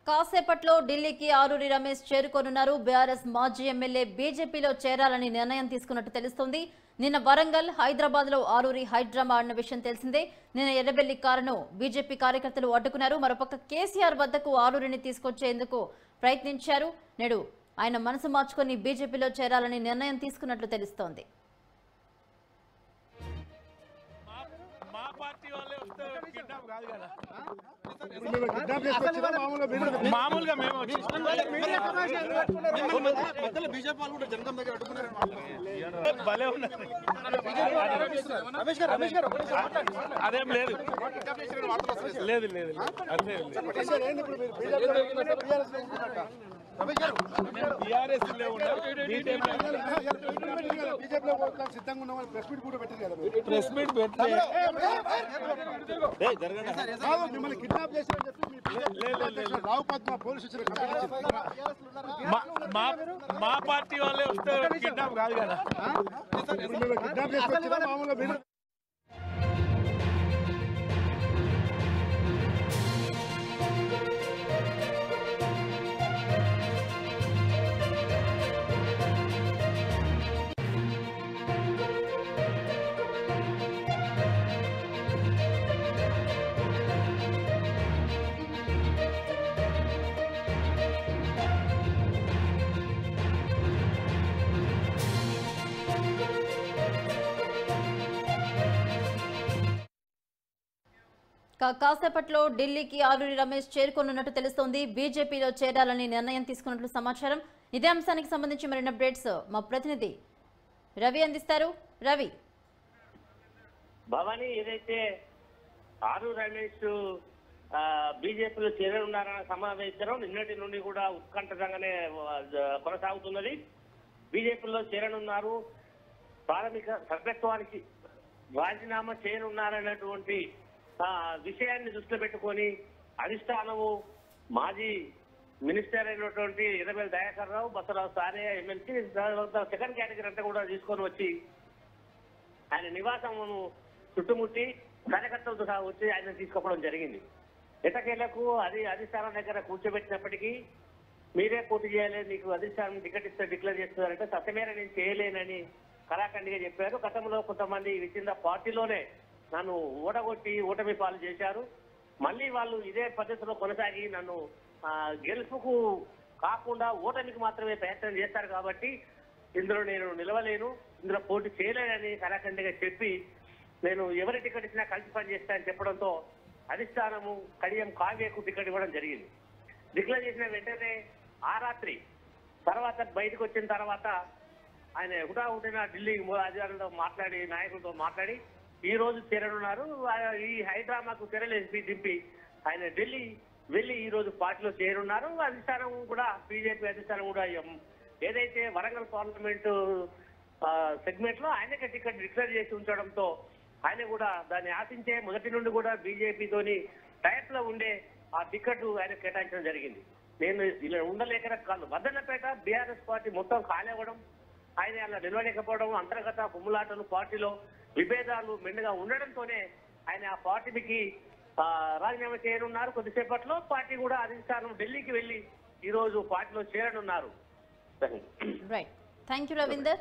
కాసేపట్లో ఢిల్లీకి ఆరూరి రమేష్ చేరుకోనున్నారు. బీఆర్ఎస్ మాజీ ఎమ్మెల్యే బీజేపీలో చేరాలని నిర్ణయం తీసుకున్నట్టు తెలుస్తోంది. నిన్న వరంగల్, హైదరాబాద్ లో ఆరూరి హైడ్రామా ఆడిన విషయం తెలిసిందే. నిన్న ఎర్రబెల్లి కారును బీజేపీ కార్యకర్తలు అడ్డుకున్నారు. మరోపక్క కేసీఆర్ వద్దకు ఆరూరిని తీసుకొచ్చేందుకు ప్రయత్నించారు. నేడు ఆయన మనసు మార్చుకుని బీజేపీలో చేరాలని నిర్ణయం తీసుకున్నట్లు తెలుస్తోంది. మామూలుగా మేము భలే ఉన్నారు. అదేం లేదు లేదు లేదు అదే బీఆర్ఎస్ ప్రెస్ మీట్ మిమ్మల్ని కిడ్నాప్ చేసి రావు పద్మ పోలీసు మా పార్టీ వాళ్ళే వస్తే కిడ్నాప్ కాదు కదా. కిడ్నాప్ చేసి మామూలుగా కాసేపట్లో ఢిల్లీకి ఆరూరి రమేష్ చేరుకోనున్నట్టు తెలుస్తోంది. బీజేపీలో చేరాలని నిర్ణయం తీసుకున్నట్లు సమాచారం. ఇదే అంశానికి సంబంధించి మరిన్ని అప్డేట్స్ మా ప్రతినిధి రవి అందిస్తారు. రవి, భవానీ, ఏదైతే ఆరూరి రమేష్ బీజేపీలో చేరనున్నారన్న సమావేశం నిన్నటి నుండి కూడా ఉత్కంఠంగానే కొనసాగుతున్నది. బీజేపీలో చేరనున్నారు, ప్రాథమిక సభ్యత్వానికి రాజీనామా చేయనున్నారన్నటువంటి విషయాన్ని దృష్టిలో పెట్టుకొని అధిష్టానము మాజీ మినిస్టర్ అయినటువంటి ఎర్రబెల్లి దయాకర్ రావు, బసవరాజు సారే ఎమ్మెల్సీ సెకండ్ కేటగిరీ అంతా కూడా తీసుకొని వచ్చి ఆయన నివాసమును చుట్టుముట్టి కార్యకర్తలతో సహా వచ్చి ఆయన తీసుకోవడం జరిగింది. ఎటకేళ్లకు అధిష్టానం దగ్గర కూర్చోబెట్టినప్పటికీ మీరే పోటీ చేయాలి, నీకు అధిష్టానం టికెట్ ఇస్తే డిక్లేర్ చేస్తున్నారంటే సత్యమేర నేను చేయలేనని కళాఖండిగా చెప్పారు. గతంలో కొంతమంది విచ్చింద పార్టీలోనే నన్ను ఓడగొట్టి ఓటమి పాలు చేశారు. మళ్ళీ వాళ్ళు ఇదే పద్ధతిలో కొనసాగి నన్ను గెలుపుకు కాకుండా ఓటమికి మాత్రమే ప్రయత్నం చేస్తారు కాబట్టి ఇందులో నేను నిలవలేను, ఇందులో పోటీ చేయలేనని కళాఖండిగా చెప్పి నేను ఎవరి టికెట్ ఇచ్చినా కలిసి పనిచేస్తానని చెప్పడంతో అధిష్టానము కడియం కావ్యకు టికెట్ ఇవ్వడం జరిగింది. డిక్లేర్ చేసిన వెంటనే ఆ రాత్రి తర్వాత బయటకు వచ్చిన తర్వాత ఆయన హుటాహుటిన ఢిల్లీకి అధికారులతో మాట్లాడి నాయకులతో మాట్లాడి ఈ రోజు చేరనున్నారు. ఈ హైడ్రామాకు తెరలేసి దింపి ఆయన ఢిల్లీ వెళ్లి ఈ రోజు పార్టీలో చేరున్నారు. అధిష్టానం కూడా బీజేపీ అధిష్టానం కూడా ఏదైతే వరంగల్ పార్లమెంటు సెగ్మెంట్ లో ఆయనకే టికెట్ డిక్లేర్ చేసి ఉంచడంతో ఆయన కూడా దాన్ని ఆశించే మొదటి నుండి కూడా బీజేపీతోని టైప్ లో ఉండే ఆ టికెట్ ఆయన కేటాయించడం జరిగింది. నేను ఇలా ఉండలేక కాదు, వద్దన్నపేట బీఆర్ఎస్ పార్టీ మొత్తం కాలేవడం, ఆయన అలా నిలవలేకపోవడం, అంతర్గత కుమ్ములాటలు, పార్టీలో విభేదాలు మెండుగా ఉండడంతోనే ఆయన ఆ పార్టీకి రాజీనామా చేయనున్నారు. కొద్దిసేపట్లో పార్టీ కూడా అధిష్టానం ఢిల్లీకి వెళ్లి ఈ రోజు పార్టీలో చేరనున్నారు. Right, thank you Ravinder.